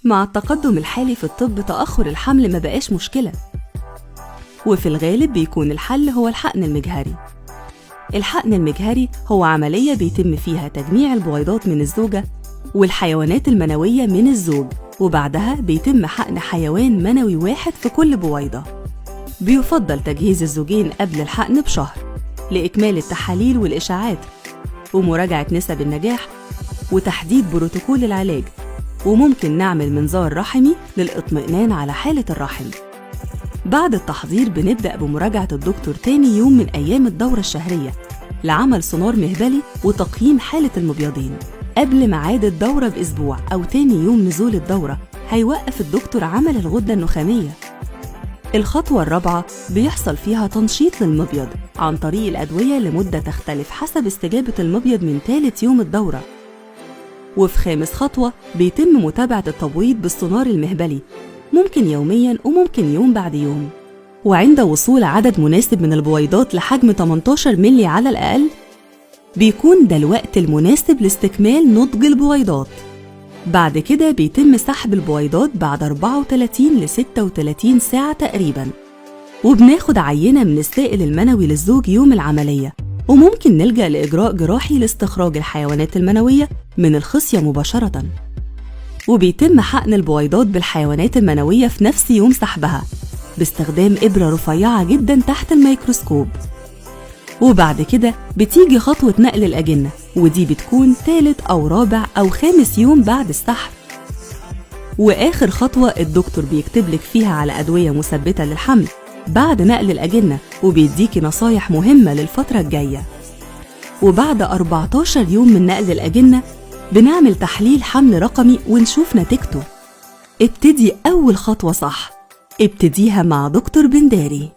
مع التقدم الحالي في الطب تأخر الحمل ما بقاش مشكلة، وفي الغالب بيكون الحل هو الحقن المجهري. الحقن المجهري هو عملية بيتم فيها تجميع البويضات من الزوجة والحيوانات المنوية من الزوج، وبعدها بيتم حقن حيوان منوي واحد في كل بويضة. بيفضل تجهيز الزوجين قبل الحقن بشهر لإكمال التحاليل والإشعاعات ومراجعة نسب النجاح وتحديد بروتوكول العلاج، وممكن نعمل منظار رحمي للإطمئنان على حالة الرحم. بعد التحضير بنبدأ بمراجعة الدكتور تاني يوم من أيام الدورة الشهرية لعمل سونار مهبلي وتقييم حالة المبيضين. قبل ميعاد الدورة بأسبوع أو تاني يوم نزول الدورة هيوقف الدكتور عمل الغدة النخامية. الخطوة الرابعة بيحصل فيها تنشيط للمبيض عن طريق الأدوية لمدة تختلف حسب استجابة المبيض من ثالث يوم الدورة. وفي خامس خطوة بيتم متابعة التبويض بالسونار المهبلي، ممكن يومياً وممكن يوم بعد يوم. وعند وصول عدد مناسب من البويضات لحجم 18 ملي على الأقل بيكون ده الوقت المناسب لاستكمال نضج البويضات. بعد كده بيتم سحب البويضات بعد 34 ل 36 ساعة تقريباً، وبناخد عينة من السائل المنوي للزوج يوم العملية، وممكن نلجأ لإجراء جراحي لاستخراج الحيوانات المنوية من الخصية مباشرة. وبيتم حقن البويضات بالحيوانات المنوية في نفس يوم سحبها باستخدام إبرة رفيعة جدا تحت الميكروسكوب. وبعد كده بتيجي خطوة نقل الأجنة، ودي بتكون ثالث أو رابع أو خامس يوم بعد السحب. وآخر خطوة الدكتور بيكتب لك فيها على أدوية مثبتة للحمل بعد نقل الأجنة، وبيديكي نصايح مهمة للفترة الجاية. وبعد 14 يوم من نقل الأجنة بنعمل تحليل حمل رقمي ونشوف نتيجته. ابتدي أول خطوة صح، ابتديها مع دكتور بنداري.